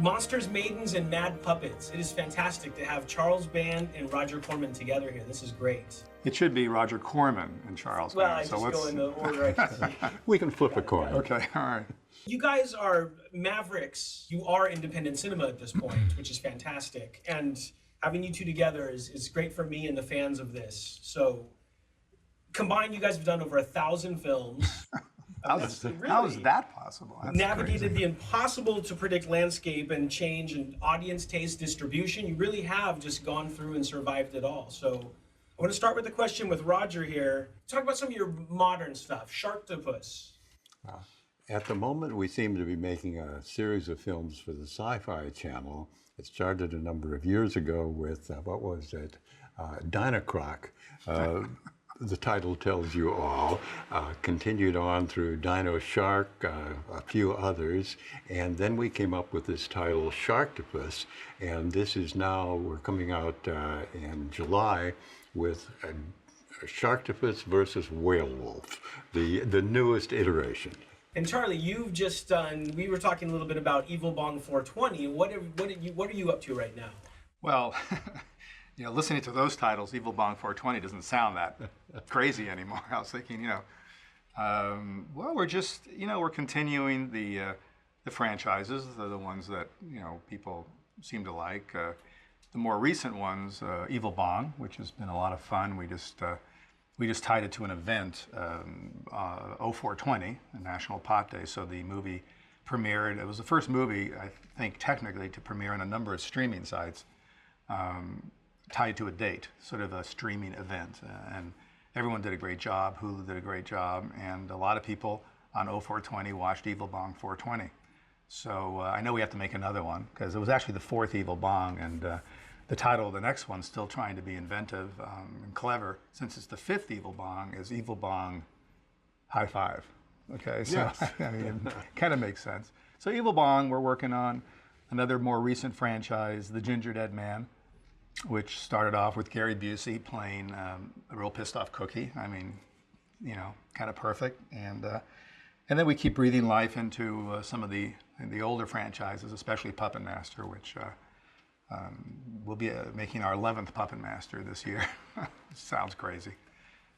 Monsters, Maidens, and Mad Puppets. It is fantastic to have Charles Band and Roger Corman together here. This is great. It should be Roger Corman and Charles Well, Band. I just go in the order I can see. We can flip a coin. Okay, all right. You guys are mavericks. You are independent cinema at this point, which is fantastic. And having you two together is great for me and the fans of this. So combined, you guys have done over 1,000 films. How is that possible? That's navigated crazy. the impossible to predict landscape and change and audience taste distribution. You really have just gone through and survived it all. So I want to start with the question with Roger here. Talk about some of your modern stuff. Sharktus. At the moment, we seem to be making a series of films for the Sci-Fi Channel. It started a number of years ago with, what was it, Dinocroc. The title tells you all. Continued on through Dino Shark, a few others, and then we came up with this title, Sharktus, and this is now, we're coming out in July with Sharktus versus Werewolf, the newest iteration. And Charlie, you've just done, we were talking a little bit about Evil Bong 420. What are you up to right now? Well, you know, listening to those titles, Evil Bong 420 doesn't sound that crazy anymore. I was thinking, you know, well, we're just, you know, we're continuing the franchises. They're the ones that, you know, people seem to like. The more recent ones, Evil Bong, which has been a lot of fun. We just tied it to an event, 0420, a National Pot Day. So the movie premiered. It was the first movie, I think, technically, to premiere on a number of streaming sites. Tied to a date, sort of a streaming event. And everyone did a great job. Hulu did a great job. And a lot of people on 0420 watched Evil Bong 420. So I know we have to make another one because it was actually the fourth Evil Bong. And the title of the next one's still trying to be inventive and clever. Since it's the fifth Evil Bong, is Evil Bong High Five. Okay, so Yes. I mean, it kind of makes sense. So Evil Bong, we're working on another more recent franchise, The Ginger Dead Man, which started off with Gary Busey playing a real pissed off cookie. I mean, you know, kind of perfect. And then we keep breathing life into some of the older franchises, especially Puppet Master, which we'll be making our 11th Puppet Master this year. Sounds crazy.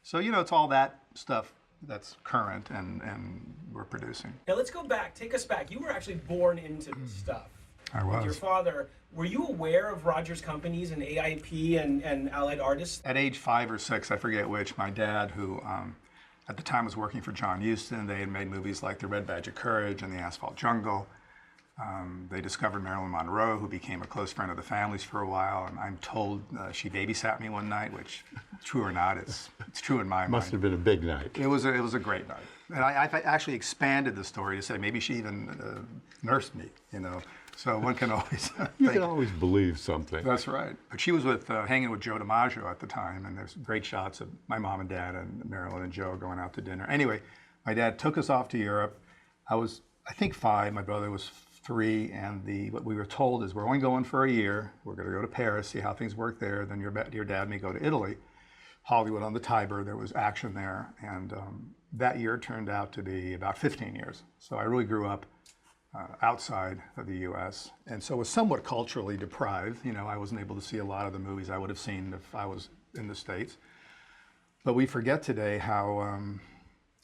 So, you know, it's all that stuff that's current and we're producing. Now let's go back, take us back. You were actually born into this stuff. I With your was. father. Were you aware of Roger's companies and AIP and Allied Artists? At age 5 or 6, I forget which, my dad, who at the time was working for John Huston, they had made movies like The Red Badge of Courage and The Asphalt Jungle. They discovered Marilyn Monroe, who became a close friend of the family's for a while, and I'm told she babysat me one night, which, true or not, it's true in my mind. Must have been a big night. It was a great night. And I've actually expanded the story to say maybe she even nursed me, you know. So one can always You think. can always believe something. That's right. But she was hanging with Joe DiMaggio at the time, and there's great shots of my mom and dad and Marilyn and Joe going out to dinner. Anyway, my dad took us off to Europe. I was, I think, 5. My brother was 3, and what we were told is we're only going for a year. We're going to go to Paris, see how things work there. Then your dad may go to Italy, Hollywood on the Tiber. There was action there, and that year turned out to be about 15 years. So I really grew up outside of the U.S. and so was somewhat culturally deprived. You know, I wasn't able to see a lot of the movies I would have seen if I was in the States. But we forget today how,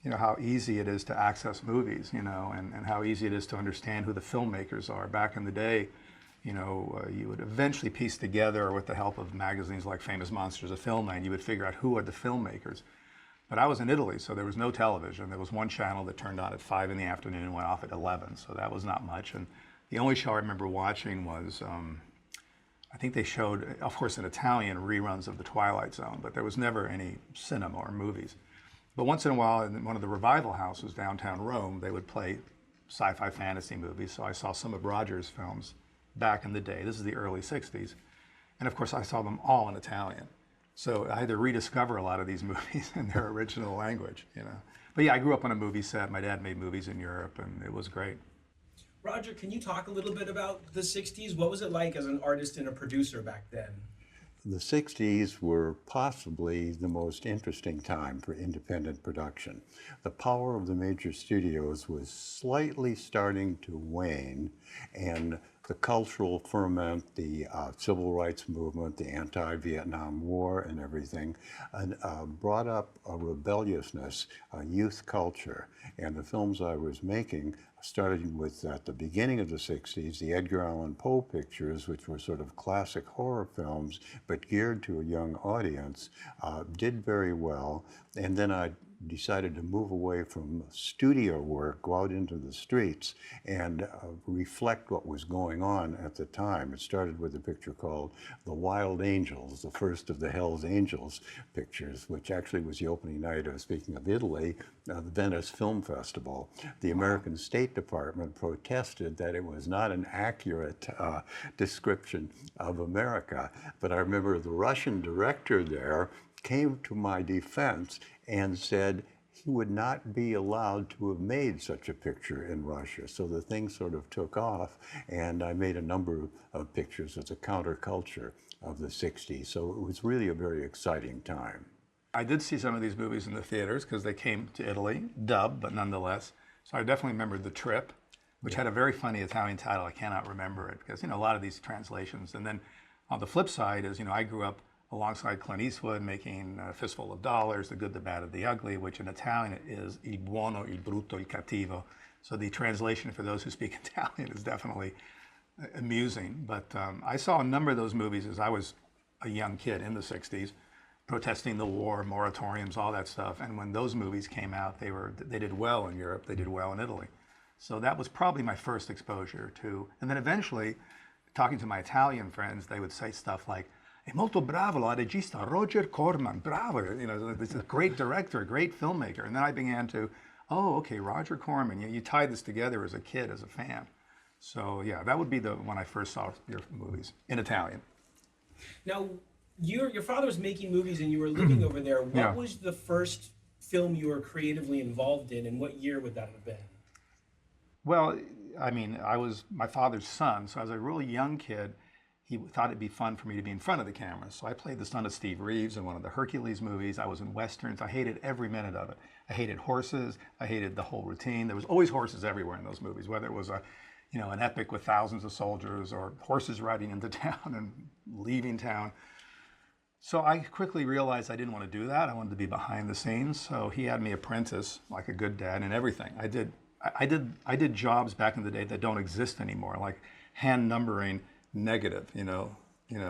you know, how easy it is to access movies, you know, and how easy it is to understand who the filmmakers are. Back in the day, you know, you would eventually piece together, with the help of magazines like Famous Monsters of Filmland, you would figure out who are the filmmakers. But I was in Italy, so there was no television. There was one channel that turned on at 5 in the afternoon and went off at 11, so that was not much. And the only show I remember watching was, I think they showed, of course in Italian, reruns of The Twilight Zone, but there was never any cinema or movies. But once in a while, in one of the revival houses downtown Rome, they would play sci-fi fantasy movies, so I saw some of Roger's films back in the day. This is the early 60s. And of course, I saw them all in Italian. So I had to rediscover a lot of these movies in their original language, you know. But yeah, I grew up on a movie set. My dad made movies in Europe, and it was great. Roger, can you talk a little bit about the 60s? What was it like as an artist and a producer back then? The 60s were possibly the most interesting time for independent production. The power of the major studios was slightly starting to wane, and the cultural ferment, the civil rights movement, the anti-Vietnam War and everything, and brought up a rebelliousness, a youth culture. And the films I was making, starting with, at the beginning of the 60s, the Edgar Allan Poe pictures, which were sort of classic horror films, but geared to a young audience, did very well. And then I decided to move away from studio work, go out into the streets and reflect what was going on at the time. It started with a picture called The Wild Angels, the first of the Hell's Angels pictures, which actually was the opening night of, speaking of Italy, the Venice Film Festival. The American State Department protested that it was not an accurate description of America. But I remember the Russian director there came to my defense and said he would not be allowed to have made such a picture in Russia. So the thing sort of took off, and I made a number of pictures as a counterculture of the 60s. So it was really a very exciting time. I did see some of these movies in the theaters because they came to Italy, dubbed, but nonetheless. So I definitely remembered The Trip, which had a very funny Italian title. I cannot remember it because, a lot of these translations. And then on the flip side is, I grew up alongside Clint Eastwood making A Fistful of Dollars, The Good, the Bad, and the Ugly, which in Italian is Il buono, il brutto, il cattivo. So the translation for those who speak Italian is definitely amusing. But I saw a number of those movies as I was a young kid in the 60s, protesting the war, moratoriums, all that stuff. And when those movies came out, they did well in Europe, they did well in Italy. So that was probably my first exposure to, and then eventually, talking to my Italian friends, they would say stuff like, "È molto bravo la regista Roger Corman, bravo." This is a great director, a great filmmaker. And then I began to, okay, Roger Corman. You tie this together as a kid, as a fan. So yeah, that would be when I first saw your movies in Italian. Now, your father was making movies and you were living over there. What was the first film you were creatively involved in, and what year would that have been? Well, I was my father's son, so as a really young kid, he thought it'd be fun for me to be in front of the camera. So I played the son of Steve Reeves in one of the Hercules movies. I was in Westerns. I hated every minute of it. I hated horses. I hated the whole routine. There was always horses everywhere in those movies, whether it was an epic with thousands of soldiers or horses riding into town and leaving town. So I quickly realized I didn't want to do that. I wanted to be behind the scenes. So he had me apprentice like a good dad in everything. I did jobs back in the day that don't exist anymore, like hand numbering negative,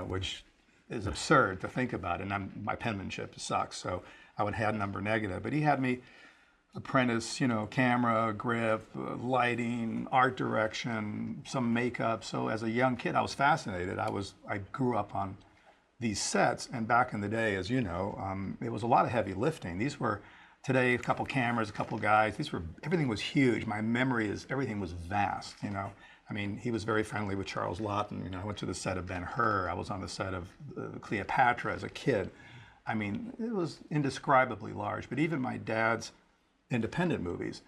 which is absurd to think about. And my penmanship sucks, so I would hand number negative. But he had me apprentice, camera, grip, lighting, art direction, some makeup. So as a young kid, I was fascinated. I grew up on these sets, and back in the day, as you know, it was a lot of heavy lifting. These were today a couple cameras, a couple guys. Everything was huge. My memory is everything was vast. He was very friendly with Charles Lawton. I went to the set of Ben-Hur. I was on the set of Cleopatra as a kid. It was indescribably large. But even my dad's independent movies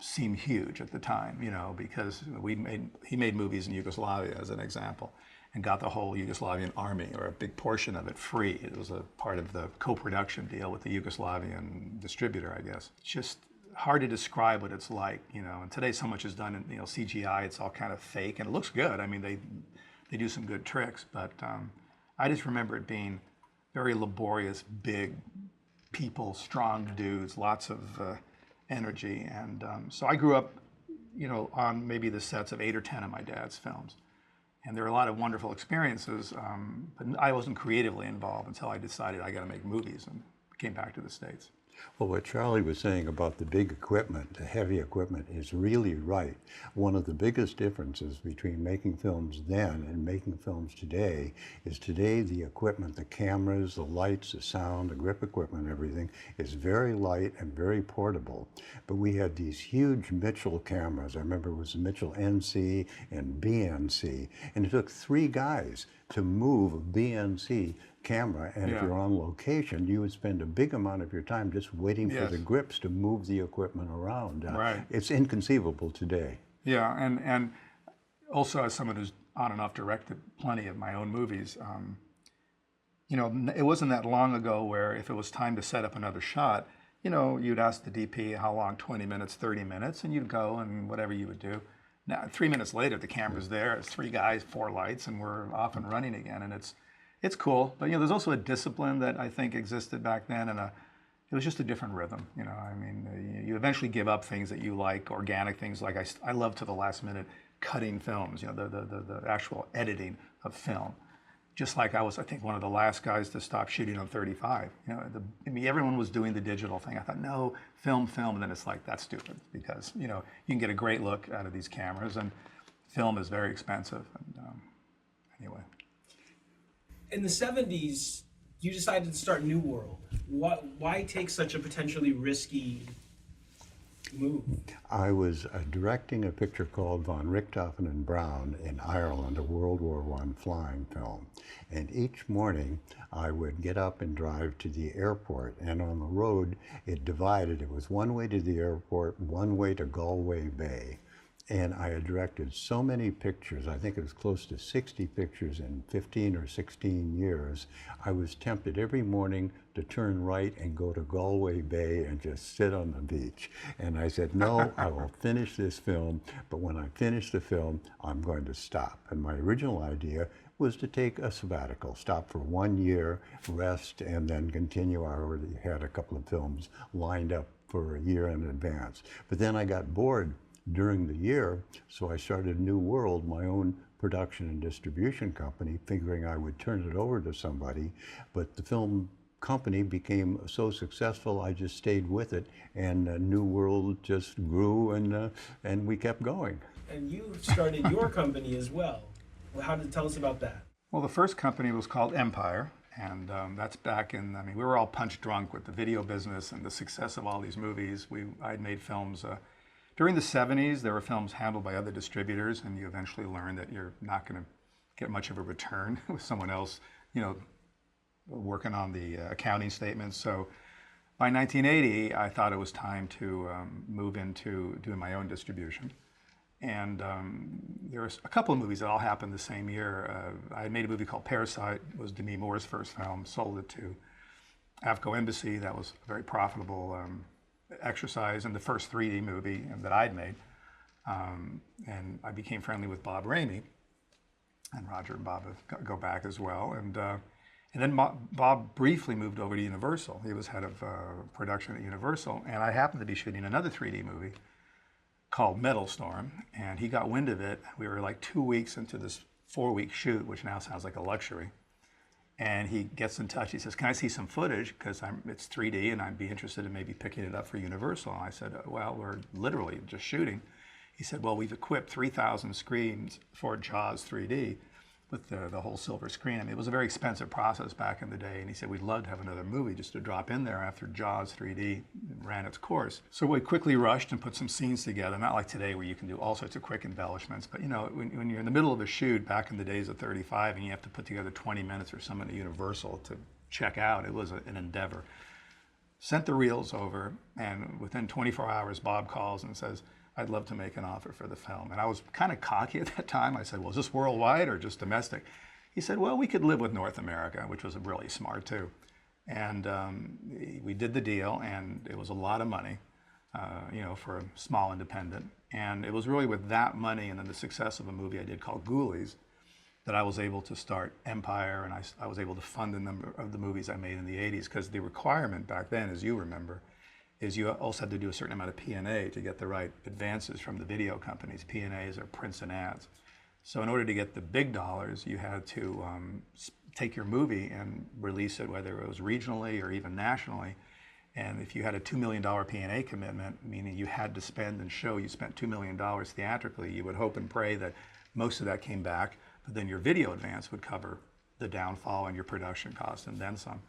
seemed huge at the time, because he made movies in Yugoslavia, as an example, and got the whole Yugoslavian army, or a big portion of it, free. It was a part of the co-production deal with the Yugoslavian distributor, I guess. It's just hard to describe what it's like, and today so much is done in CGI. It's all kind of fake, and it looks good. They do some good tricks, but I just remember it being very laborious, big people, strong dudes, lots of energy. And so I grew up, on maybe the sets of 8 or 10 of my dad's films. And there were a lot of wonderful experiences, but I wasn't creatively involved until I decided I got to make movies and came back to the States. Well, what Charlie was saying about the big equipment, the heavy equipment, is really right. One of the biggest differences between making films then and making films today is today the equipment, the cameras, the lights, the sound, the grip equipment, everything is very light and very portable. But we had these huge Mitchell cameras. I remember it was Mitchell NC and BNC, and it took 3 guys to move a BNC camera, and if you're on location, you would spend a big amount of your time just waiting for the grips to move the equipment around. Right. It's inconceivable today. Yeah, and also as someone who's on and off directed plenty of my own movies, it wasn't that long ago where if it was time to set up another shot, you'd ask the DP how long, 20 minutes, 30 minutes, and you'd go and whatever you would do. Now, 3 minutes later, the camera's there. It's 3 guys, 4 lights, and we're off and running again. And it's cool. But there's also a discipline that I think existed back then, and it was just a different rhythm. I mean, you eventually give up things that you like, organic things. Like I love to the last minute cutting films. The actual editing of film. Just like I was, I think, one of the last guys to stop shooting on 35. Everyone was doing the digital thing. I thought, no, film, and then it's like, that's stupid, because you can get a great look out of these cameras, and film is very expensive. And, anyway. In the 70s, you decided to start New World. Why take such a potentially risky move? I was directing a picture called Von Richthofen and Brown in Ireland, a World War I flying film. And each morning I would get up and drive to the airport, and on the road it divided. It was one way to the airport, one way to Galway Bay. And I had directed so many pictures, I think it was close to 60 pictures in 15 or 16 years. I was tempted every morning to turn right and go to Galway Bay and just sit on the beach. And I said, no, I will finish this film, but when I finish the film, I'm going to stop. And my original idea was to take a sabbatical, stop for 1 year, rest, and then continue. I already had a couple of films lined up for a year in advance. But then I got bored during the year, so I started New World, my own production and distribution company, figuring I would turn it over to somebody. But the film company became so successful, I just stayed with it, and New World just grew, and we kept going. And you started your company as well. Tell us about that? Well, the first company was called Empire, and that's back in, we were all punch drunk with the video business and the success of all these movies. I'd made films. During the 70s, there were films handled by other distributors, and you eventually learn that you're not going to get much of a return with someone else, working on the accounting statements. So by 1980, I thought it was time to move into doing my own distribution. And there was a couple of movies that all happened the same year. I had made a movie called Parasite. It was Demi Moore's first film, sold it to Afghan Embassy. That was a very profitable exercise, in the first 3D movie that I'd made. And I became friendly with Bob Ramey, and Roger and Bob go back as well. And then Bob briefly moved over to Universal. He was head of production at Universal, and I happened to be shooting another 3D movie called Metal Storm, and he got wind of it. We were like 2 weeks into this 4-week shoot, which now sounds like a luxury. And he gets in touch. He says, can I see some footage? Because it's 3D, and I'd be interested in maybe picking it up for Universal. And I said, well, we're literally just shooting. He said, well, we've equipped 3,000 screens for Jaws 3D with the whole silver screen. It was a very expensive process back in the day. And he said, we'd love to have another movie just to drop in there after Jaws 3D ran its course. So we quickly rushed and put some scenes together. Not like today where you can do all sorts of quick embellishments. But when you're in the middle of a shoot back in the days of 35 and you have to put together 20 minutes or something at Universal to check out, it was an endeavor. Sent the reels over, and within 24 hours, Bob calls and says, I'd love to make an offer for the film. And I was kind of cocky at that time. I said, well, is this worldwide or just domestic? He said, well, we could live with North America, which was really smart too. And we did the deal, and it was a lot of money, for a small independent. And it was really with that money and then the success of a movie I did called Ghoulies that I was able to start Empire, and I was able to fund a number of the movies I made in the 80s, because the requirement back then, as you remember, is you also had to do a certain amount of P&A to get the right advances from the video companies. P&As are prints and ads. So in order to get the big dollars, you had to take your movie and release it, whether it was regionally or even nationally. And if you had a $2 million P&A commitment, meaning you had to spend and show you spent $2 million theatrically, you would hope and pray that most of that came back, but then your video advance would cover the downfall and your production cost and then some.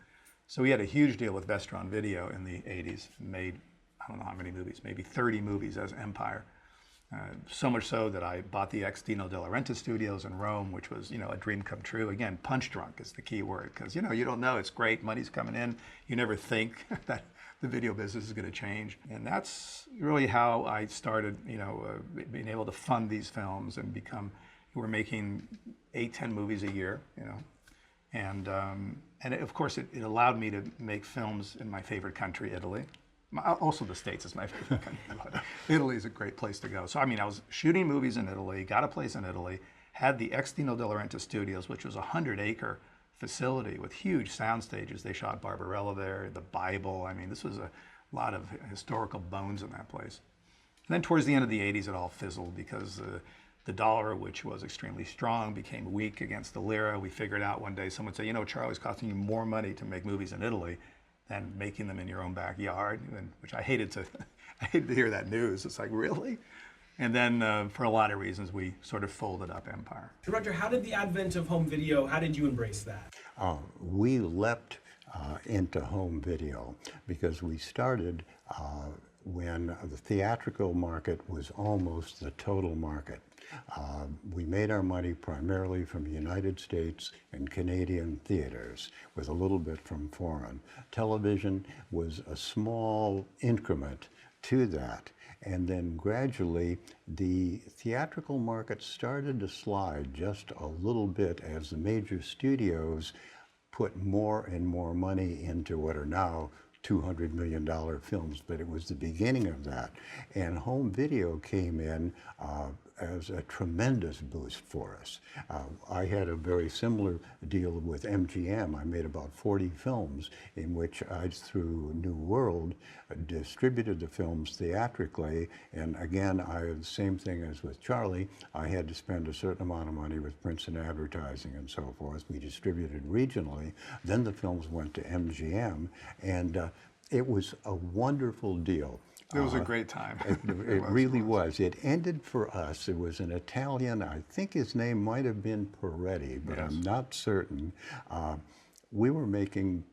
So we had a huge deal with Vestron Video in the 80s, made, I don't know how many movies, maybe 30 movies as Empire. So much so that I bought the ex Dino De Laurentiis studios in Rome, which was, a dream come true. Again, punch drunk is the key word, because, you don't know, it's great, money's coming in. You never think that the video business is going to change. And that's really how I started, being able to fund these films and we're making 8-10 movies a year, And of course, it allowed me to make films in my favorite country, Italy. Also, the States is my favorite country. But Italy is a great place to go. So, I mean, I was shooting movies in Italy, got a place in Italy, had the ex Dino De Laurentiis Studios, which was a 100-acre facility with huge sound stages. They shot Barbarella there, the Bible. I mean, this was a lot of historical bones in that place. And then towards the end of the 80s, it all fizzled because the dollar, which was extremely strong, became weak against the lira. We figured out one day, someone said, you know, Charlie's costing you more money to make movies in Italy than making them in your own backyard, which I hated to, I hated to hear that news. It's like, really? And then for a lot of reasons, we sort of folded up Empire. So Roger, how did the advent of home video, how did you embrace that? We leapt into home video because we started when the theatrical market was almost the total market. We made our money primarily from the United States and Canadian theaters, with a little bit from foreign. Television was a small increment to that. And then gradually, the theatrical market started to slide just a little bit as the major studios put more and more money into what are now $200 million films, but it was the beginning of that. And home video came in as a tremendous boost for us. I had a very similar deal with MGM. I made about 40 films in which I, through New World, distributed the films theatrically. And again, the same thing as with Charlie, I had to spend a certain amount of money with prints and advertising and so forth. We distributed regionally. Then the films went to MGM, and it was a wonderful deal. It was a great time. It really was. It ended for us. It was an Italian, I think his name might have been Peretti, but yes. I'm not certain. We were making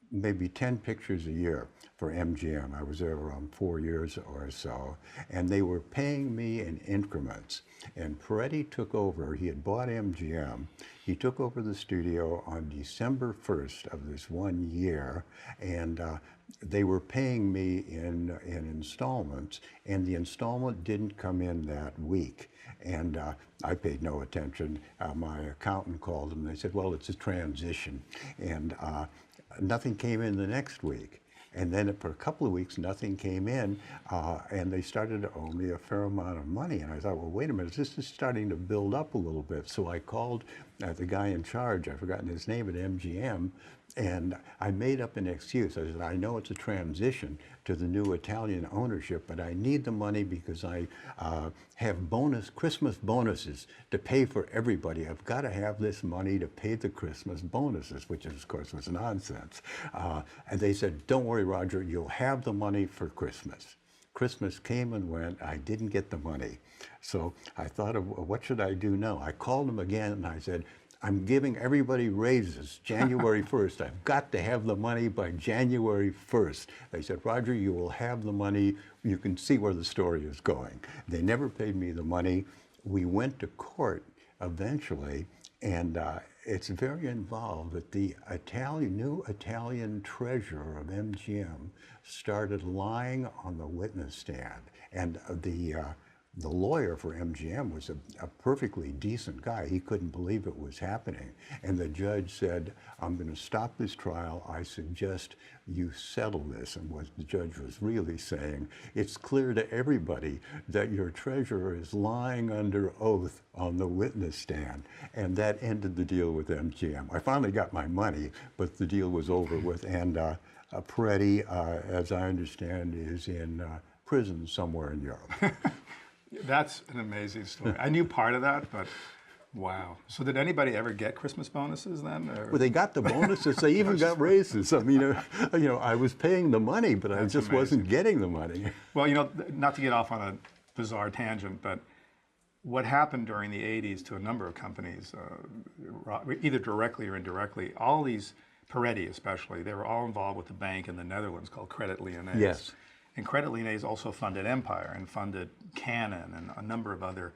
maybe 10 pictures a year for MGM. I was there around 4 years or so, and they were paying me in increments. And Peretti took over. He had bought MGM. He took over the studio on December 1st of this 1 year, and they were paying me in installments, and the installment didn't come in that week. And I paid no attention. My accountant called them. They said, well, it's a transition. And nothing came in the next week. And then for a couple of weeks, nothing came in, and they started to owe me a fair amount of money. And I thought, well, wait a minute, this is starting to build up a little bit. So I called the guy in charge, I've forgotten his name, at MGM, and I made up an excuse. I said, I know it's a transition to the new Italian ownership, but I need the money because I have Christmas bonuses to pay for everybody. I've got to have this money to pay the Christmas bonuses, which of course was nonsense. And they said, don't worry, Roger, you'll have the money for Christmas. Christmas came and went. I didn't get the money. So I thought of, what should I do now? I called them again and I said, I'm giving everybody raises January 1st. I've got to have the money by January 1st. They said, Roger, you will have the money. You can see where the story is going. They never paid me the money. We went to court eventually, and it's very involved that the new Italian treasurer of MGM started lying on the witness stand. And the lawyer for MGM was a perfectly decent guy. He couldn't believe it was happening. And the judge said, I'm going to stop this trial. I suggest you settle this. And what the judge was really saying, it's clear to everybody that your treasurer is lying under oath on the witness stand. And that ended the deal with MGM. I finally got my money, but the deal was over with. And Peretti, as I understand, is in prison somewhere in Europe. That's an amazing story. I knew part of that, but wow. So did anybody ever get Christmas bonuses then? Or? Well, they got the bonuses. They even got raises. I mean, I was paying the money, but I just wasn't getting the money. Well, not to get off on a bizarre tangent, but what happened during the 80s to a number of companies, either directly or indirectly, all these, Peretti especially, they were all involved with a bank in the Netherlands called Credit Lyonnais. Yes. And Credit Lyonnais also funded Empire and funded Canon and a number of other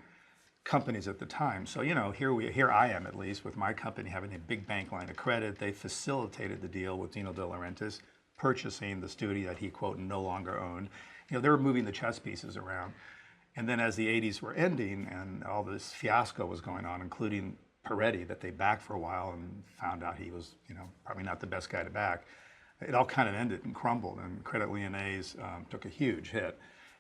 companies at the time. So, here I am, at least, with my company having a big bank line of credit. They facilitated the deal with Dino De Laurentiis, purchasing the studio that he, quote, no longer owned. They were moving the chess pieces around. And then as the 80s were ending and all this fiasco was going on, including Peretti, that they backed for a while and found out he was, probably not the best guy to back, it all kind of ended and crumbled, and Credit Lyonnais took a huge hit.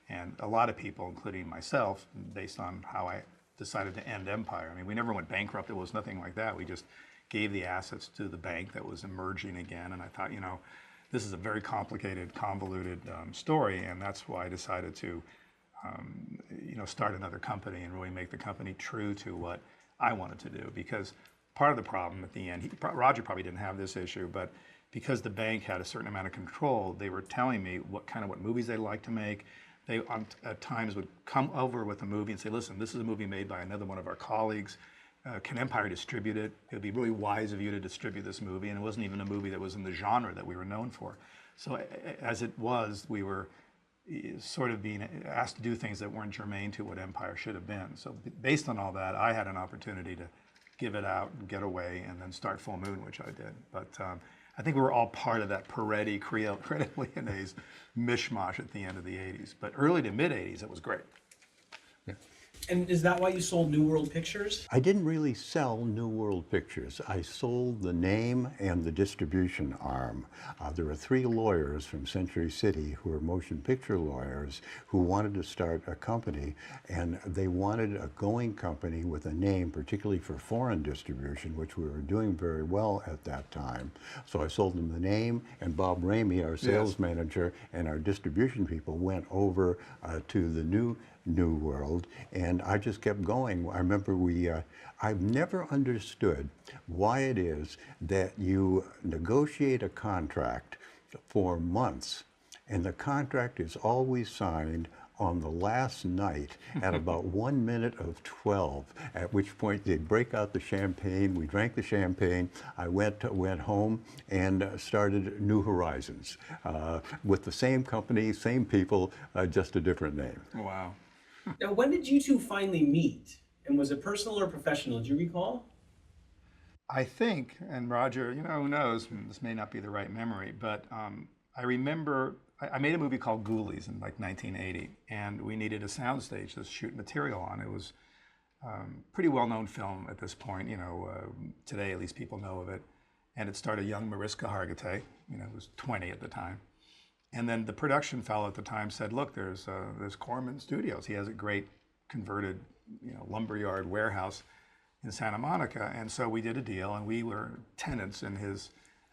And a lot of people, including myself, based on how I decided to end Empire. I mean, we never went bankrupt. It was nothing like that. We just gave the assets to the bank that was emerging again. And I thought, you know, this is a very complicated, convoluted story, and that's why I decided to, you know, start another company and really make the company true to what I wanted to do. Because part of the problem at the end, Roger probably didn't have this issue, but because the bank had a certain amount of control, they were telling me what movies they'd like to make. They at times would come over with a movie and say, listen, this is a movie made by another one of our colleagues. Can Empire distribute it? It would be really wise of you to distribute this movie. And it wasn't even a movie that was in the genre that we were known for. So as it was, we were sort of being asked to do things that weren't germane to what Empire should have been. So based on all that, I had an opportunity to give it out and get away and then start Full Moon, which I did. But I think we were all part of that Peretti, Credit Lyonnais mishmash at the end of the 80s. But early to mid 80s, it was great. Yeah. And is that why you sold New World Pictures? I didn't really sell New World Pictures. I sold the name and the distribution arm. There were 3 lawyers from Century City who were motion picture lawyers who wanted to start a company, and they wanted a going company with a name, particularly for foreign distribution, which we were doing very well at that time. So I sold them the name, and Bob Ramey, our sales manager, and our distribution people went over to the New World, and I just kept going. I remember I've never understood why it is that you negotiate a contract for months, and the contract is always signed on the last night at about 1 minute of 12, at which point they break out the champagne. We drank the champagne. I went home and started New Horizons with the same company, same people, just a different name. Wow. Now, when did you two finally meet? And was it personal or professional? Do you recall? I think, and Roger, you know, who knows, this may not be the right memory, but I remember I made a movie called Ghoulies in like 1980, and we needed a soundstage to shoot material on. It was pretty well-known film at this point, you know, today at least people know of it. And it starred a young Mariska Hargitay, you know, who was 20 at the time. And then the production fellow at the time said, look, there's Corman Studios. He has a great converted, you know, lumberyard warehouse in Santa Monica. And so we did a deal, and we were tenants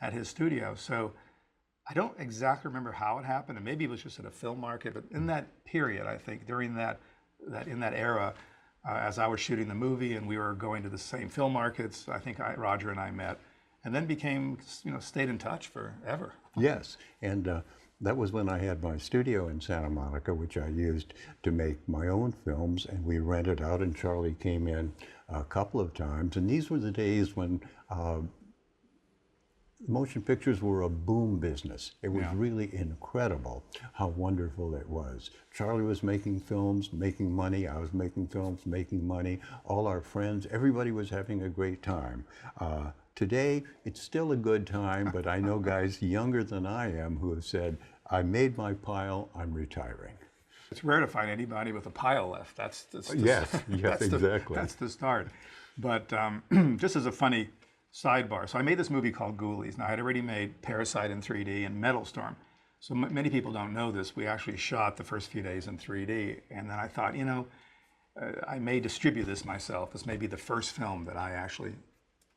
at his studio. So I don't exactly remember how it happened, and maybe it was just at a film market, but in that period, I think, during in that era, as I was shooting the movie and we were going to the same film markets, I think Roger and I met, and then became, you know, stayed in touch forever. Yes, and that was when I had my studio in Santa Monica, which I used to make my own films, and we rented out, and Charlie came in a couple of times. And these were the days when motion pictures were a boom business. It was really incredible how wonderful it was. Charlie was making films, making money. I was making films, making money. All our friends, everybody was having a great time. Today, it's still a good time, but I know guys younger than I am who have said, I made my pile, I'm retiring. It's rare to find anybody with a pile left. That's Yes, exactly. That's the start. But just as a funny sidebar, so I made this movie called Ghoulies. Now, I had already made Parasite in 3D and Metal Storm. So many people don't know this. We actually shot the first few days in 3D. And then I thought, you know, I may distribute this myself. This may be the first film that I actually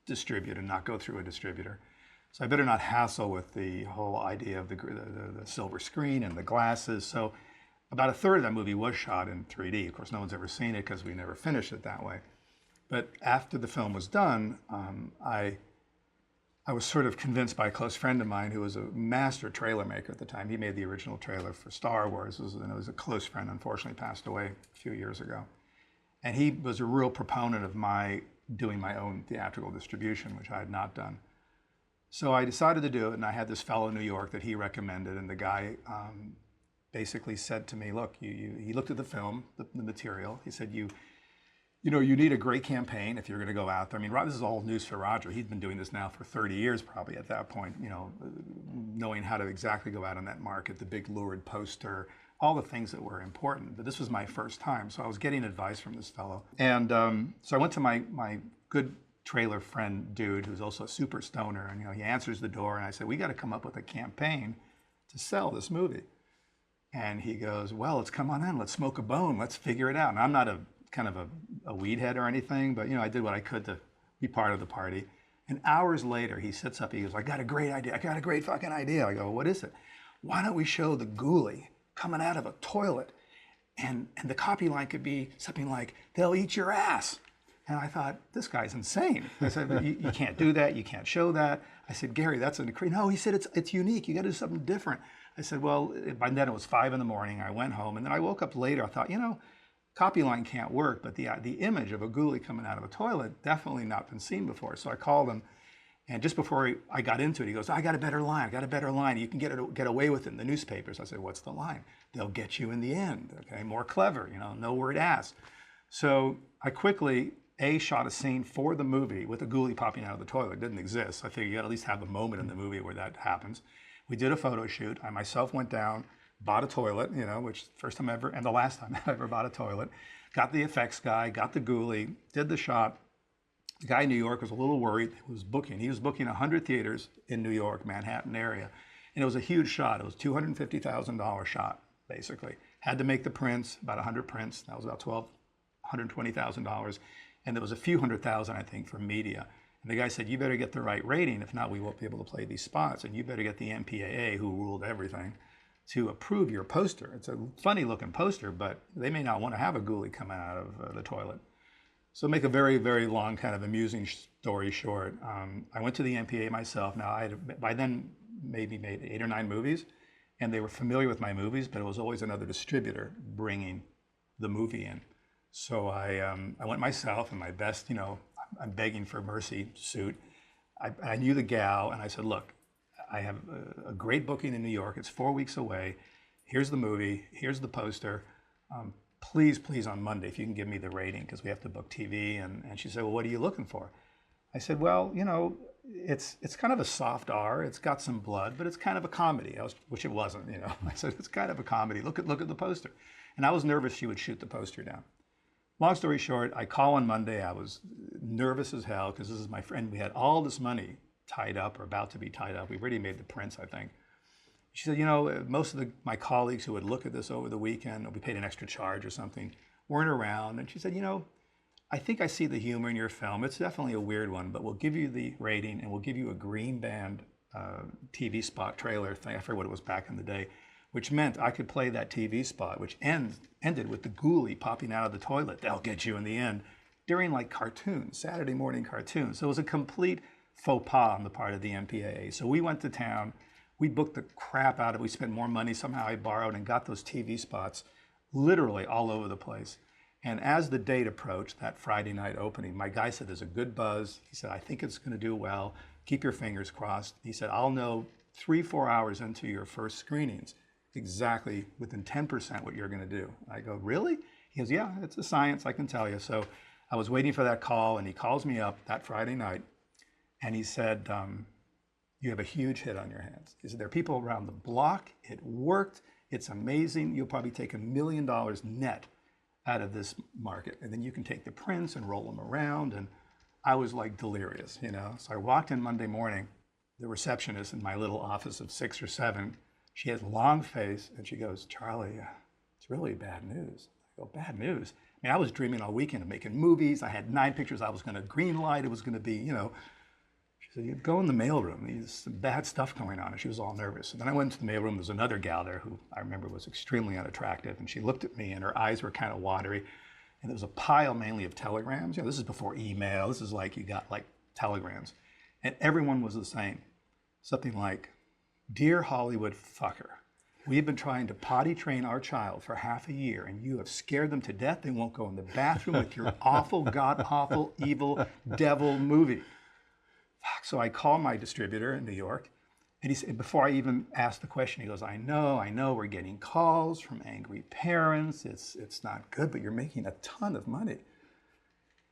distribute and not go through a distributor. So I better not hassle with the whole idea of the silver screen and the glasses. So about a third of that movie was shot in 3D. Of course, no one's ever seen it because we never finished it that way. But after the film was done, I was sort of convinced by a close friend of mine who was a master trailer maker at the time. He made the original trailer for Star Wars, and it was a close friend, unfortunately passed away a few years ago. And he was a real proponent of my doing my own theatrical distribution, which I had not done. So I decided to do it, and I had this fellow in New York that he recommended, and the guy basically said to me, look, he looked at the film, the material. He said, you know, you need a great campaign if you're going to go out there. I mean, this is all news for Roger. He's been doing this now for 30 years probably at that point, you know, knowing how to exactly go out on that market, the big lurid poster, all the things that were important. But this was my first time, so I was getting advice from this fellow. And so I went to my good trailer friend dude who's also a super stoner, and he answers the door, and I said, we got to come up with a campaign to sell this movie. And he goes, well, let's come on in, let's smoke a bone, let's figure it out. And I'm not a kind of a weed head or anything, but I did what I could to be part of the party. And hours later, he sits up, he goes, I got a great idea, I got a great fucking idea. I go, what is it? Why don't we show the ghoulie coming out of a toilet, and the copy line could be something like, they'll eat your ass. And I thought, this guy's insane. I said, but you can't do that, you can't show that. I said, Gary, that's an incredible. No, he said, it's unique, you gotta do something different. I said, well, by then it was 5 in the morning, I went home, and then I woke up later, I thought, copy line can't work, but the image of a ghoulie coming out of a toilet, definitely not been seen before. So I called him, and just before I got into it, he goes, I got a better line, you can get away with it in the newspapers. I said, what's the line? They'll get you in the end, okay, more clever, no word ass. So I quickly, shot a scene for the movie with a ghoulie popping out of the toilet. It didn't exist. I figured you got to at least have a moment in the movie where that happens. We did a photo shoot. I myself went down, bought a toilet, which first time ever, and the last time I ever bought a toilet. Got the effects guy, got the ghoulie, did the shot. The guy in New York was a little worried. He was booking 100 theaters in New York, Manhattan area. And it was a huge shot. It was $250,000 shot, basically. Had to make the prints, about 100 prints. That was about $120,000. And there was a few $100,000, I think, for media. And the guy said, you better get the right rating. If not, we won't be able to play these spots. And you better get the MPAA, who ruled everything, to approve your poster. It's a funny looking poster, but they may not want to have a ghoulie coming out of the toilet. So make a very, very long kind of amusing story short. I went to the MPAA myself. Now, I had by then maybe made 8 or 9 movies, and they were familiar with my movies, but it was always another distributor bringing the movie in. So I went myself in my best, I'm begging for mercy suit. I knew the gal, and I said, look, I have a great booking in New York. It's 4 weeks away. Here's the movie. Here's the poster. Please, on Monday, if you can give me the rating, because we have to book TV. And she said, well, what are you looking for? I said, well, it's kind of a soft R. It's got some blood, but it's kind of a comedy, which it wasn't, I said, it's kind of a comedy. Look at the poster. And I was nervous she would shoot the poster down. Long story short, I call on Monday. I was nervous as hell because this is my friend. We had all this money tied up or about to be tied up. We already made the prints, I think. She said, most of my colleagues who would look at this over the weekend, or we paid an extra charge or something, weren't around. And she said, I think I see the humor in your film. It's definitely a weird one, but we'll give you the rating and we'll give you a green band TV spot trailer thing. I forget what it was back in the day, which meant I could play that TV spot, which ended with the ghoulie popping out of the toilet. They'll get you in the end, during like cartoons, Saturday morning cartoons. So it was a complete faux pas on the part of the MPAA. So we went to town, we booked the crap out of it. We spent more money. Somehow I borrowed and got those TV spots literally all over the place. And as the date approached, that Friday night opening, my guy said, there's a good buzz. He said, I think it's going to do well. Keep your fingers crossed. He said, I'll know 3-4 hours into your first screenings exactly within 10% what you're going to do. I go, really? He goes, yeah, it's a science, I can tell you. So I was waiting for that call, and he calls me up that Friday night, and he said, you have a huge hit on your hands. He said, there are people around the block. It worked. It's amazing. You'll probably take $1 million net out of this market, and then you can take the prints and roll them around. And I was like delirious, So I walked in Monday morning. The receptionist in my little office of 6 or 7, she has a long face, and she goes, Charlie, it's really bad news. I go, bad news? I mean, I was dreaming all weekend of making movies. I had 9 pictures I was going to green light. It was going to be, She said, you go in the mailroom. There's some bad stuff going on. And she was all nervous. And then I went into the mailroom. There was another gal there who I remember was extremely unattractive. And she looked at me, and her eyes were kind of watery. And there was a pile mainly of telegrams. This is before email. This is like you got like telegrams. And everyone was the same. Something like, Dear Hollywood fucker, we've been trying to potty train our child for half a year, and you have scared them to death. They won't go in the bathroom with your awful, god-awful, evil, devil movie. So I call my distributor in New York, and he said, before I even asked the question, he goes, I know, we're getting calls from angry parents. It's not good, but you're making a ton of money.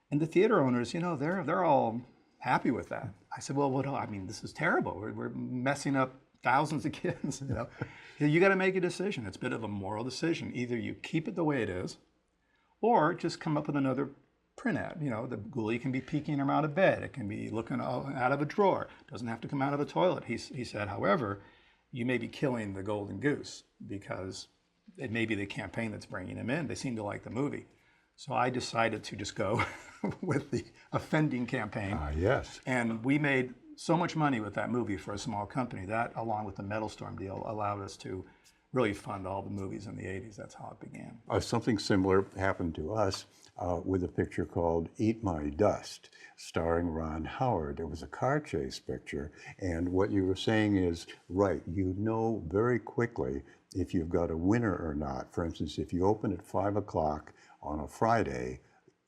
And the theater owners, they're all happy with that. I said, well, this is terrible. We're messing up thousands of kids, You got to make a decision. It's a bit of a moral decision. Either you keep it the way it is, or just come up with another print ad. You know, the ghoulie can be peeking him out of bed. It can be looking out of a drawer. It doesn't have to come out of a toilet. He said, however, you may be killing the golden goose because it may be the campaign that's bringing him in. They seem to like the movie. So I decided to just go with the offending campaign. Yes. And we made so much money with that movie for a small company. That, along with the Metal Storm deal, allowed us to really fund all the movies in the 80s. That's how it began. Something similar happened to us with a picture called Eat My Dust, starring Ron Howard. It was a car chase picture, and what you were saying is right. You know very quickly if you've got a winner or not. For instance, if you open at 5 o'clock on a Friday,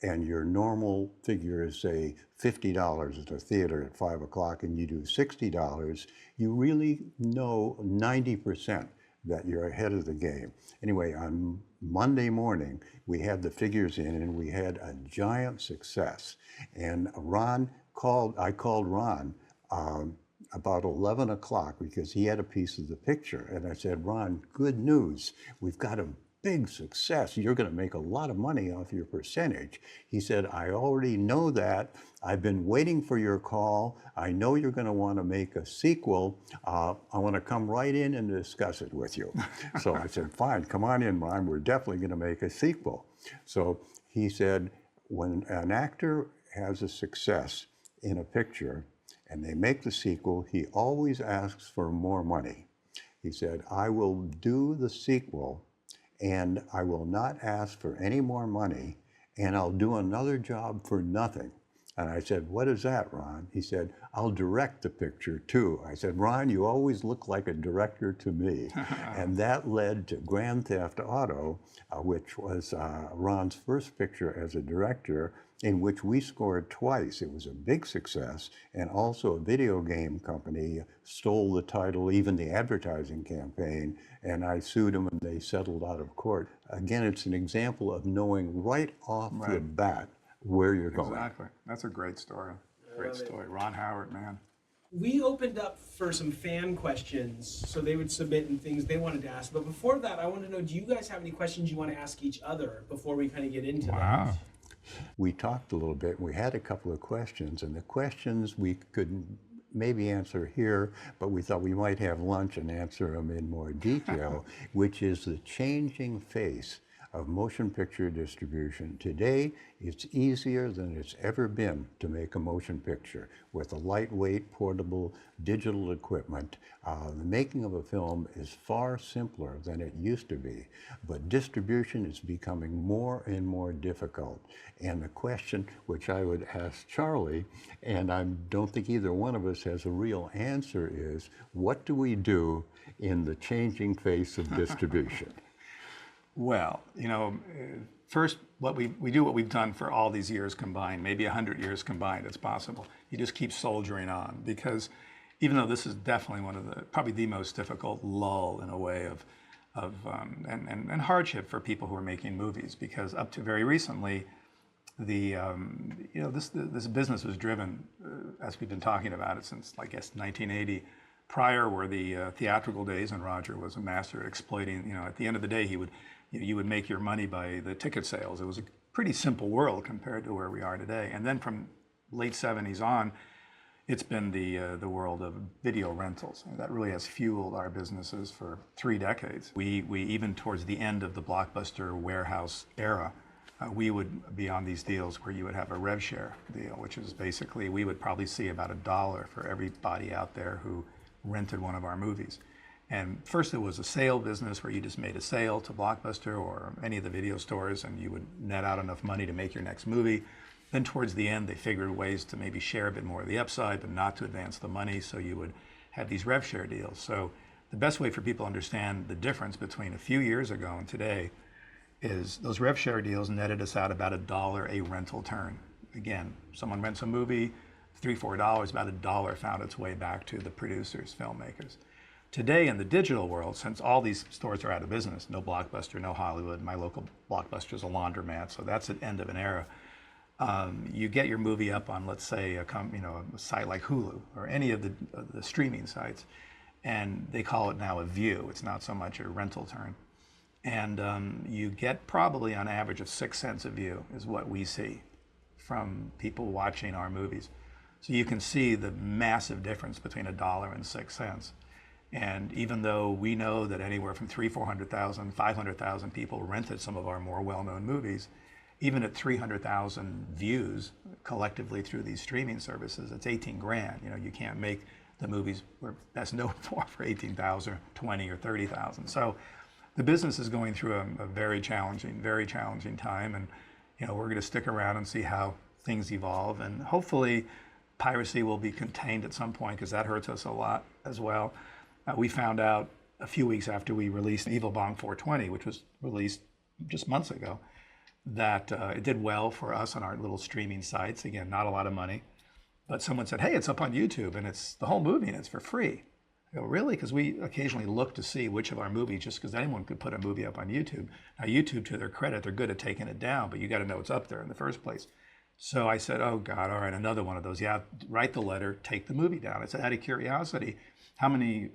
and your normal figure is, say, $50 at a theater at 5 o'clock, and you do $60, you really know 90% that you're ahead of the game. Anyway, on Monday morning, we had the figures in, and we had a giant success. And I called Ron about 11 o'clock because he had a piece of the picture. And I said, Ron, good news. We've got a big success. You're going to make a lot of money off your percentage. He said, I already know that. I've been waiting for your call. I know you're going to want to make a sequel. I want to come right in and discuss it with you. So I said, fine, come on in, Ron. We're definitely going to make a sequel. So he said, when an actor has a success in a picture and they make the sequel, he always asks for more money. He said, I will do the sequel and I will not ask for any more money, and I'll do another job for nothing. And I said, what is that, Ron? He said, I'll direct the picture too. I said, Ron, you always look like a director to me. And that led to Grand Theft Auto, which was Ron's first picture as a director, in which we scored twice. It was a big success, and also a video game company stole the title, even the advertising campaign, and I sued them and they settled out of court. Again, it's an example of knowing right off the bat where you're going. Exactly. That's a great story. Great story. Ron Howard, man. We opened up for some fan questions, so they would submit and things they wanted to ask. But before that, I want to know, do you guys have any questions you want to ask each other before we kind of get into that? We talked a little bit, and we had a couple of questions, and the questions we could maybe answer here, but we thought we might have lunch and answer them in more detail, which is the changing face of motion picture distribution. Today, it's easier than it's ever been to make a motion picture with a lightweight, portable, digital equipment. The making of a film is far simpler than it used to be, but distribution is becoming more and more difficult. And the question which I would ask Charlie, and I don't think either one of us has a real answer, is what do we do in the changing face of distribution? Well, first, we do what we've done for all these years combined, maybe 100 years combined, it's possible. You just keep soldiering on, because even though this is definitely probably the most difficult lull in a way and hardship for people who are making movies, because up to very recently, this business was driven, as we've been talking about it since, I guess, 1980. Prior were the theatrical days, and Roger was a master at exploiting. At the end of the day, you would make your money by the ticket sales. It was a pretty simple world compared to where we are today. And then from late 70s on, it's been the world of video rentals. And that really has fueled our businesses for 3 decades. We even towards the end of the Blockbuster warehouse era, we would be on these deals where you would have a rev share deal, which is basically, we would probably see about $1 for everybody out there who rented one of our movies. And first it was a sale business where you just made a sale to Blockbuster or any of the video stores, and you would net out enough money to make your next movie. Then towards the end, they figured ways to maybe share a bit more of the upside, but not to advance the money, so you would have these rev share deals. So the best way for people to understand the difference between a few years ago and today is those rev share deals netted us out about $1 a rental turn. Again, someone rents a movie, $3, $4, about $1 found its way back to the producers, filmmakers. Today in the digital world, since all these stores are out of business, no Blockbuster, no Hollywood, my local Blockbuster is a laundromat, so that's the end of an era. You get your movie up on, let's say, a site like Hulu or any of the streaming sites, and they call it now a view. It's not so much a rental turn. And you get probably on average of 6 cents a view is what we see. from people watching our movies. So you can see the massive difference between $1 and 6 cents. And even though we know that anywhere from 400,000, 500,000 people rented some of our more well-known movies, even at 300,000 views collectively through these streaming services, it's 18 grand. You know, you can't make the movies we're best known for 18,000, 20 or 30,000. So the business is going through a very challenging time, and you know, we're going to stick around and see how things evolve, and hopefully piracy will be contained at some point, because that hurts us a lot as well. We found out a few weeks after we released Evil Bong 420, which was released just months ago, that it did well for us on our little streaming sites. Again, not a lot of money, but someone said, hey, it's up on YouTube and it's the whole movie and it's for free. I go, really? Because we occasionally look to see which of our movies, just because anyone could put a movie up on YouTube. Now, YouTube, to their credit, they're good at taking it down, but you got to know it's up there in the first place. So I said, oh God, all right, another one of those. Yeah, write the letter, take the movie down. I said, out of curiosity, how many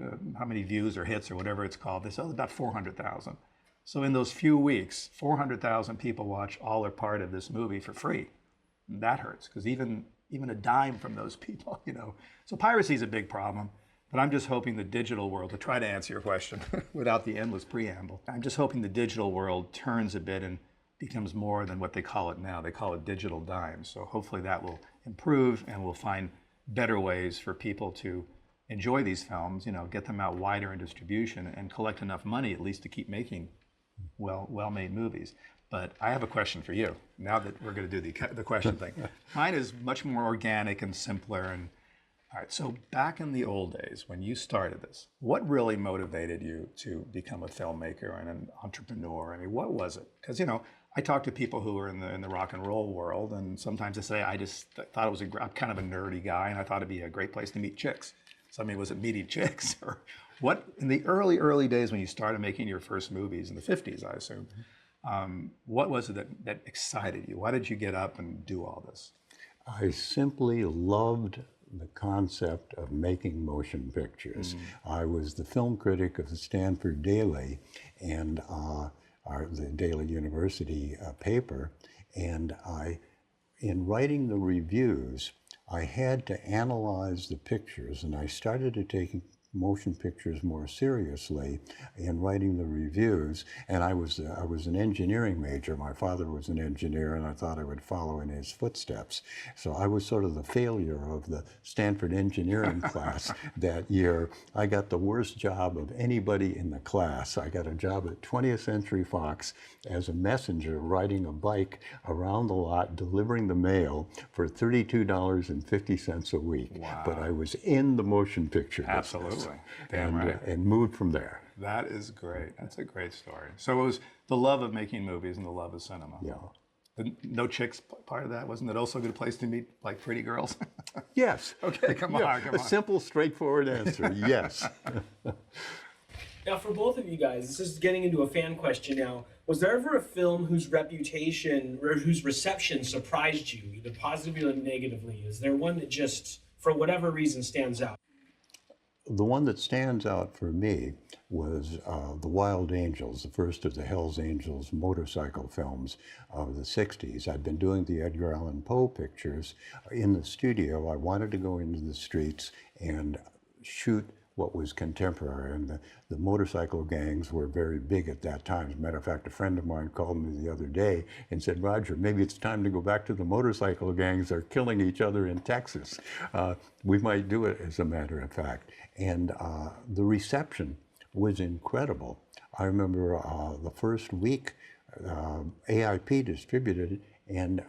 views or hits or whatever it's called? They said, oh, about 400,000. So in those few weeks, 400,000 people watch all or part of this movie for free. And that hurts, because even a dime from those people, you know. So piracy is a big problem, but I'm just hoping the digital world, to try to answer your question without the endless preamble, I'm just hoping the digital world turns a bit and becomes more than what they call it now. They call it digital dimes. So hopefully that will improve, and we'll find better ways for people to enjoy these films, you know, get them out wider in distribution and collect enough money at least to keep making well-made movies. But I have a question for you, now that we're going to do the question thing. Mine is much more organic and simpler. And all right, so back in the old days when you started this, what really motivated you to become a filmmaker and an entrepreneur? I mean, what was it? Because, you know, I talk to people who are in the rock and roll world, and sometimes they say, I just thought it was I'm kind of a nerdy guy, and I thought it'd be a great place to meet chicks. So I mean, was it meeting chicks, or what? In the early days when you started making your first movies in the 50s, I assume, what was it that excited you? Why did you get up and do all this? I simply loved the concept of making motion pictures. I was the film critic of the Stanford Daily and the Daily University paper, and in writing the reviews, I had to analyze the pictures, and I started to take motion pictures more seriously in writing the reviews. And I was an engineering major. My father was an engineer, and I thought I would follow in his footsteps. So I was sort of the failure of the Stanford engineering class that year. I got the worst job of anybody in the class. I got a job at 20th Century Fox as a messenger, riding a bike around the lot, delivering the mail for $32.50 a week. Wow. But I was in the motion picture business. Absolutely. Damn right. And moved from there. That is great. That's a great story. So it was the love of making movies and the love of cinema. Yeah. The no chicks part of that? Wasn't it also a good place to meet like pretty girls? Yes. Okay, come on. A simple, straightforward answer, yes. Now, for both of you guys, this is getting into a fan question now. Was there ever a film whose reputation or whose reception surprised you, either positively or negatively? Is there one that just, for whatever reason, stands out? The one that stands out for me was The Wild Angels, the first of the Hells Angels motorcycle films of the 60s. I'd been doing the Edgar Allan Poe pictures in the studio. I wanted to go into the streets and shoot what was contemporary, and the motorcycle gangs were very big at that time. As a matter of fact, a friend of mine called me the other day and said, Roger, maybe it's time to go back to the motorcycle gangs. They're killing each other in Texas. We might do it, as a matter of fact. And the reception was incredible. I remember the first week, AIP distributed it, and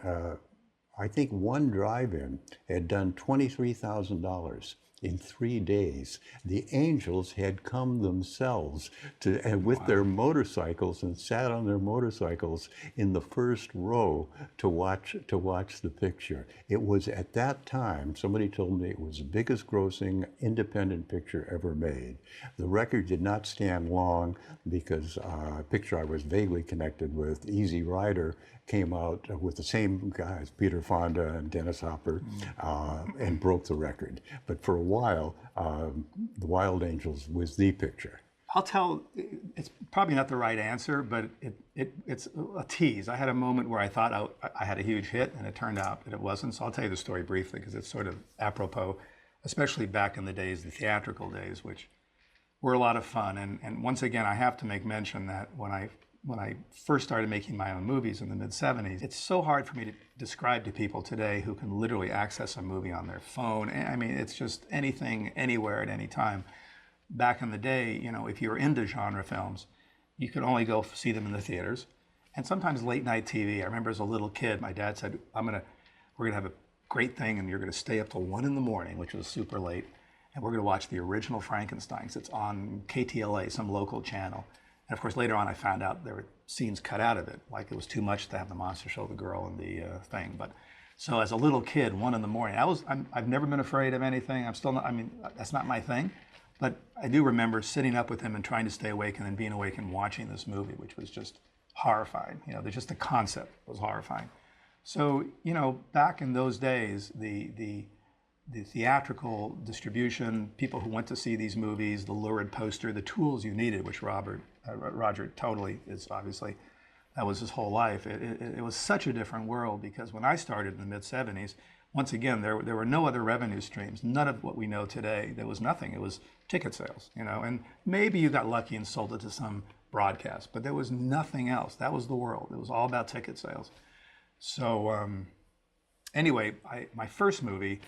I think one drive-in had done $23,000 in 3 days. The Angels had come themselves with their motorcycles and sat on their motorcycles in the first row to watch the picture. It was at that time, somebody told me, it was the biggest grossing independent picture ever made. The record did not stand long because a picture I was vaguely connected with, Easy Rider, came out with the same guys, Peter Fonda and Dennis Hopper, and broke the record. But for a while, The Wild Angels was the picture. I'll tell, it's probably not the right answer, but it's a tease. I had a moment where I thought I had a huge hit, and it turned out that it wasn't. So I'll tell you the story briefly because it's sort of apropos, especially back in the days, the theatrical days, which were a lot of fun. And once again, I have to make mention that when I first started making my own movies in the mid-'70s, it's so hard for me to describe to people today who can literally access a movie on their phone. I mean, it's just anything, anywhere, at any time. Back in the day, you know, if you were into genre films, you could only go see them in the theaters. And sometimes late night TV. I remember as a little kid, my dad said, we're gonna have a great thing and you're gonna stay up till 1 a.m, which was super late. And we're gonna watch the original Frankenstein. It's on KTLA, some local channel. And of course, later on, I found out there were scenes cut out of it. Like it was too much to have the monster show the girl and the thing. But so as a little kid, 1 a.m, I've never been afraid of anything. I'm still not, I mean, that's not my thing. But I do remember sitting up with him and trying to stay awake and then being awake and watching this movie, which was just horrifying. You know, there's just the concept was horrifying. So, you know, back in those days, the theatrical distribution, people who went to see these movies, the lurid poster, the tools you needed, which Roger totally is obviously, that was his whole life. It was such a different world because when I started in the mid-'70s, once again, there were no other revenue streams, none of what we know today. There was nothing. It was ticket sales, you know, and maybe you got lucky and sold it to some broadcast, but there was nothing else. That was the world. It was all about ticket sales. So anyway, my first movie,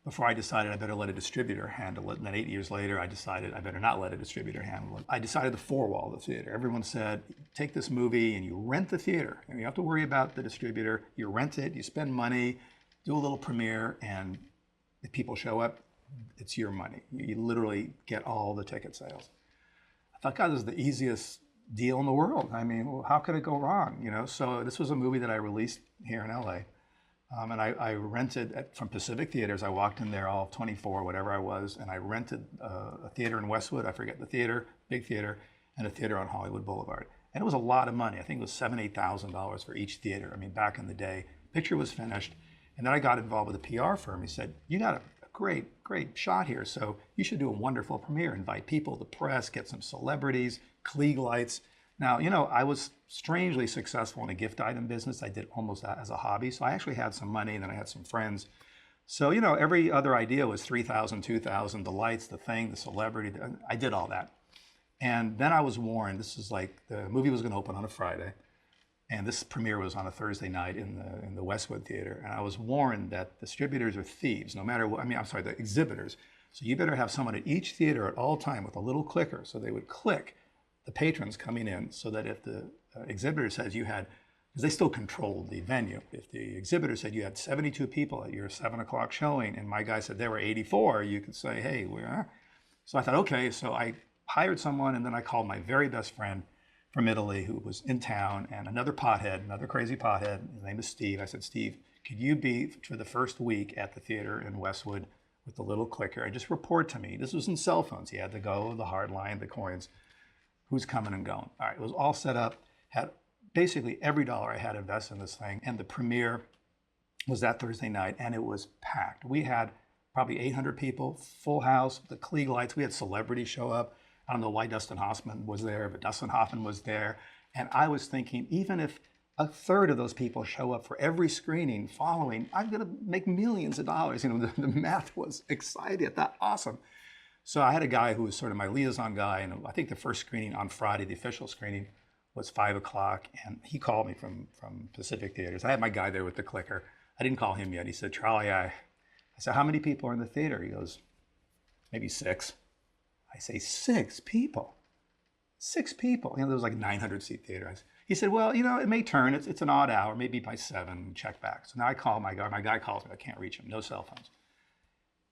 before I decided I better let a distributor handle it, and then 8 years later, I decided I better not let a distributor handle it. I decided to four-wall the theater. Everyone said, take this movie and you rent the theater. And you don't have to worry about the distributor. You rent it, you spend money, do a little premiere, and if people show up, it's your money. You literally get all the ticket sales. I thought, God, this is the easiest deal in the world. I mean, well, how could it go wrong? You know, so this was a movie that I released here in LA. And I rented from Pacific Theaters. I walked in there, all 24, whatever I was, and I rented a theater in Westwood. I forget the theater, big theater, and a theater on Hollywood Boulevard. And it was a lot of money. I think it was $7,000, $8,000 for each theater. I mean, back in the day, picture was finished. And then I got involved with a PR firm. He said, you got a great shot here. So you should do a wonderful premiere, invite people, the press, get some celebrities, Klieg lights. Now, you know, I was strangely successful in a gift item business. I did almost that as a hobby. So I actually had some money and then I had some friends. So, you know, every other idea was $3,000, $2,000, the lights, the thing, the celebrity. I did all that. And then I was warned, this is like, the movie was gonna open on a Friday. And this premiere was on a Thursday night in the Westwood Theater. And I was warned that distributors are thieves, no matter what, the exhibitors. So you better have someone at each theater at all time with a little clicker. So they would click the patrons coming in so that if the exhibitor says you had, because they still controlled the venue. If the exhibitor said you had 72 people at your 7 o'clock showing and my guy said there were 84, you could say, hey, where? So I thought, okay, so I hired someone and then I called my very best friend from Italy who was in town and another pothead, another crazy pothead. His name is Steve. I said, Steve, could you be for the first week at the theater in Westwood with the little clicker and just report to me? This was in cell phones. He had to go, the hard line, the coins, who's coming and going. All right, it was all set up, had basically every dollar I had invested in this thing. And the premiere was that Thursday night and it was packed. We had probably 800 people, full house, the Klieg lights. We had celebrities show up. I don't know why Dustin Hoffman was there, but Dustin Hoffman was there. And I was thinking, even if a third of those people show up for every screening following, I'm gonna make millions of dollars. You know, the math was exciting, I thought, awesome. So I had a guy who was sort of my liaison guy, and I think the first screening on Friday, the official screening, was 5 o'clock, and he called me from Pacific Theaters. I had my guy there with the clicker. I didn't call him yet. He said, Charlie, I said, how many people are in the theater? He goes, maybe 6. I say, 6 people? 6 people? You know, there was like a 900-seat theater. He said, well, you know, it may turn. It's an odd hour, maybe by 7, check back. So now I call my guy. My guy calls me. I can't reach him. No cell phones.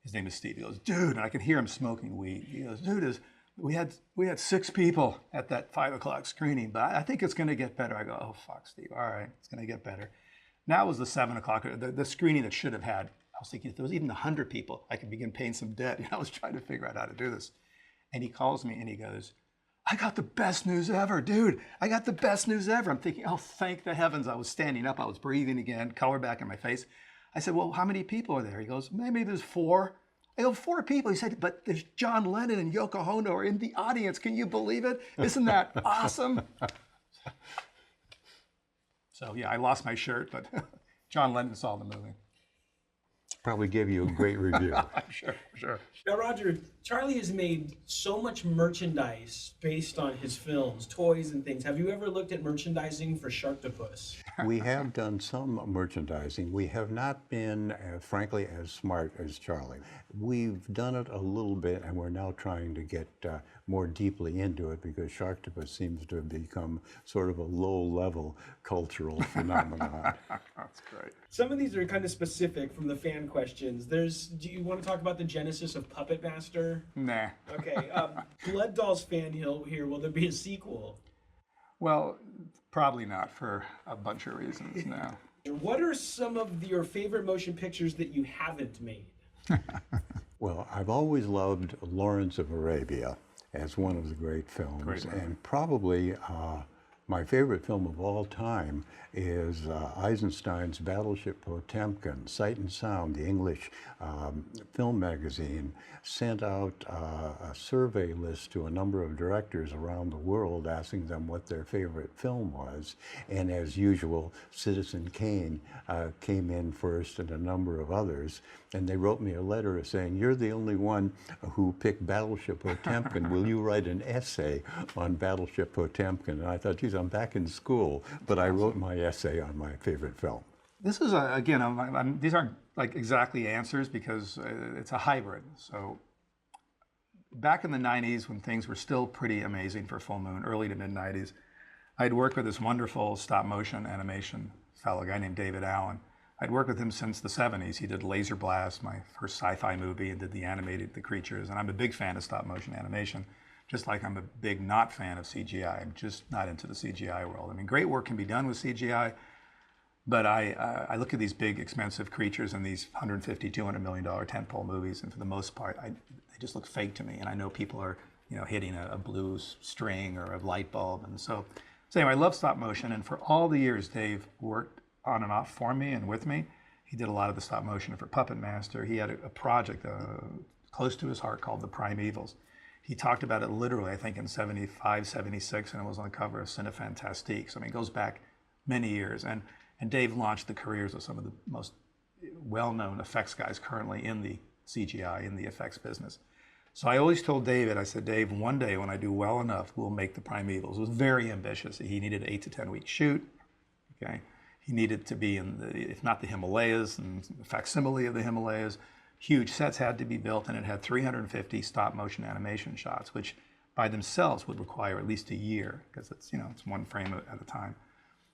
His name is Steve. He goes, dude, and I can hear him smoking weed. He goes, dude, we had 6 people at that 5 o'clock screening, but I think it's going to get better. I go, oh, fuck, Steve. All right, it's going to get better. Now it was the 7 o'clock, the screening that should have had. I was thinking if there was even 100 people, I could begin paying some debt. You know, I was trying to figure out how to do this. And he calls me and he goes, I got the best news ever, dude. I got the best news ever. I'm thinking, oh, thank the heavens. I was standing up. I was breathing again, color back in my face. I said, well, how many people are there? He goes, maybe there's 4. I go, 4 people. He said, but there's John Lennon and Yoko Ono are in the audience. Can you believe it? Isn't that awesome? So yeah, I lost my shirt, but John Lennon saw the movie. Probably gave you a great review. Sure, sure. Now, Roger, Charlie has made so much merchandise based on his films, toys and things. Have you ever looked at merchandising for Sharktopus? We have done some merchandising. We have not been, frankly, as smart as Charlie. We've done it a little bit, and we're now trying to get more deeply into it because Sharktopus seems to have become sort of a low-level cultural phenomenon. That's great. Some of these are kind of specific from the fan questions. Do you want to talk about the genesis of Puppet Master? Nah. Okay. Blood Dolls fan here, will there be a sequel? Well, probably not for a bunch of reasons now. What are some of your favorite motion pictures that you haven't made? Well, I've always loved Lawrence of Arabia as one of the great films. Great movie. And probably my favorite film of all time is Eisenstein's Battleship Potemkin. Sight and Sound, the English film magazine, sent out a survey list to a number of directors around the world asking them what their favorite film was. And as usual, Citizen Kane came in first and a number of others. And they wrote me a letter saying, "You're the only one who picked Battleship Potemkin. Will you write an essay on Battleship Potemkin?" And I thought, geez, I'm back in school, but I wrote my essay on my favorite film. This is, again, these aren't like exactly answers because it's a hybrid. So back in the 90s when things were still pretty amazing for Full Moon, early to mid-90s, I'd worked with this wonderful stop motion animation fellow, a guy named David Allen. I'd worked with him since the 70s. He did Laser Blast, my first sci-fi movie, and did the creatures. And I'm a big fan of stop motion animation, just like I'm a big not fan of CGI. I'm just not into the CGI world. I mean, great work can be done with CGI, but I look at these big, expensive creatures in these $150, $200 million tentpole movies, and for the most part, they just look fake to me. And I know people are, hitting a blue string or a light bulb. And so anyway, I love stop motion. And for all the years Dave worked on and off for me and with me, he did a lot of the stop motion for Puppet Master. He had a project close to his heart called The Primevals. He talked about it literally, I think, in 75, 76, and it was on the cover of Cinefantastique. So, I mean, it goes back many years. And Dave launched the careers of some of the most well-known effects guys currently in the CGI, in the effects business. So I always told David, I said, Dave, one day when I do well enough, we'll make The Primevals. It was very ambitious. He needed an 8 to 10 week shoot, okay? He needed to be in if not the Himalayas, and the facsimile of the Himalayas. Huge sets had to be built, and it had 350 stop motion animation shots, which by themselves would require at least a year because it's one frame at a time.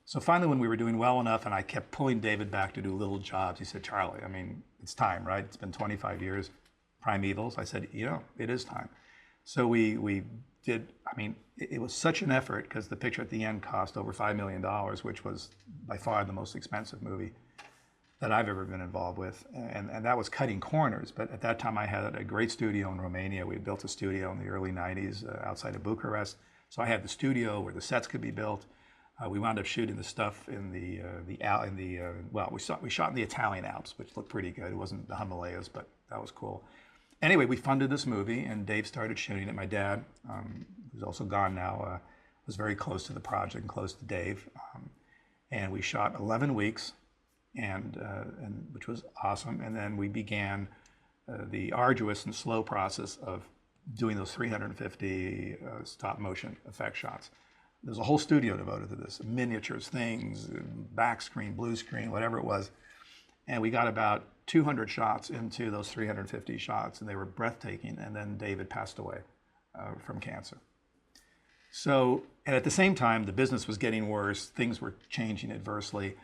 So finally, when we were doing well enough, and I kept pulling David back to do little jobs, he said, "Charlie, I mean, it's time, right? It's been 25 years. Primevals." I said, "It is time." So we did. I mean, it was such an effort because the picture at the end cost over $5 million, which was by far the most expensive movie that I've ever been involved with. And that was cutting corners. But at that time, I had a great studio in Romania. We built a studio in the early 90s outside of Bucharest. So I had the studio where the sets could be built. We wound up shooting the stuff in we shot in the Italian Alps, which looked pretty good. It wasn't the Himalayas, but that was cool. Anyway, we funded this movie, and Dave started shooting it. My dad, who's also gone now, was very close to the project and close to Dave. And we shot 11 weeks, and which was awesome. And then we began the arduous and slow process of doing those 350 stop motion effect shots. There's a whole studio devoted to this, miniatures, things, back screen, blue screen, whatever it was. And we got about 200 shots into those 350 shots, and they were breathtaking. And then David passed away from cancer. So, and at the same time, the business was getting worse. Things were changing adversely.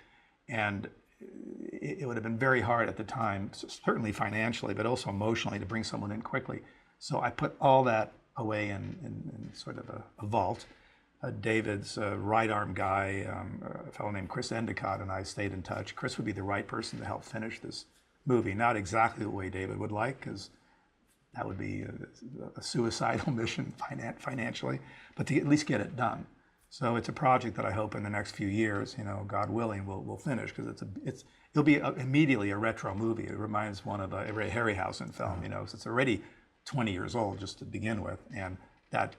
And it would have been very hard at the time, certainly financially, but also emotionally, to bring someone in quickly. So I put all that away in sort of a vault. David's right arm guy, a fellow named Chris Endicott, and I stayed in touch. Chris would be the right person to help finish this movie. Not exactly the way David would like, because that would be a suicidal mission financially, but to at least get it done. So it's a project that I hope in the next few years, God willing, we'll finish, because it'll be immediately a retro movie. It reminds one of a Ray Harryhausen film, so it's already 20 years old just to begin with, and that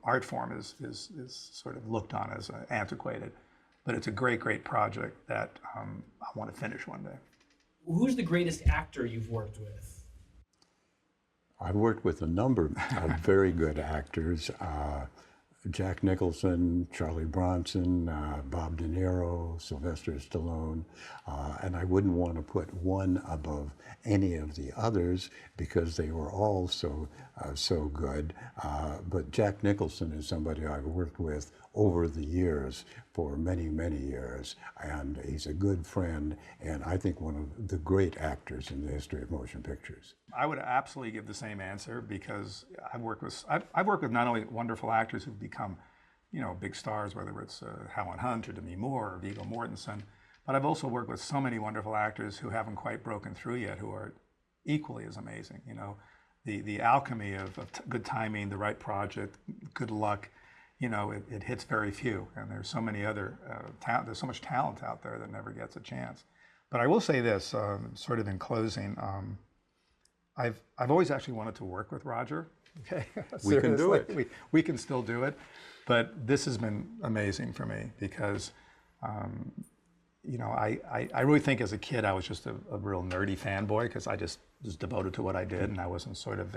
art form is sort of looked on as antiquated, but it's a great project that I want to finish one day. Who's the greatest actor you've worked with? I've worked with a number of very good actors. Jack Nicholson, Charlie Bronson, Bob De Niro, Sylvester Stallone, and I wouldn't want to put one above any of the others because they were all so good. But Jack Nicholson is somebody I've worked with over the years for many years, and he's a good friend, and I think one of the great actors in the history of motion pictures. I would absolutely give the same answer, because I've worked with not only wonderful actors who've become, big stars, whether it's Helen Hunt or Demi Moore or Viggo Mortensen, but I've also worked with so many wonderful actors who haven't quite broken through yet, who are equally as amazing. The alchemy of good timing, the right project, good luck. It hits very few, and there's so many other there's so much talent out there that never gets a chance. But I will say this, sort of in closing. I've always actually wanted to work with Roger. Okay, we can do it. We can still do it, but this has been amazing for me because, I really think as a kid I was just a real nerdy fanboy because I just was devoted to what I did, and I wasn't sort of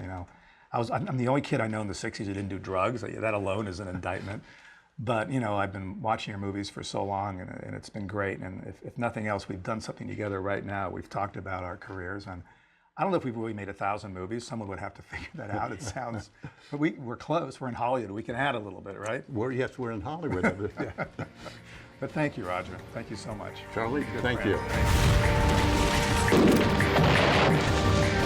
I'm the only kid I know in the '60s who didn't do drugs. That alone is an indictment. But I've been watching your movies for so long, and it's been great. And if nothing else, we've done something together right now. We've talked about our careers, and I don't know if we've really made 1,000 movies. Someone would have to figure that out. It sounds, but we're close. We're in Hollywood. We can add a little bit, right? Yes, we're in Hollywood. Yeah. But thank you, Roger. Thank you so much. Charlie, Good thank friend. you.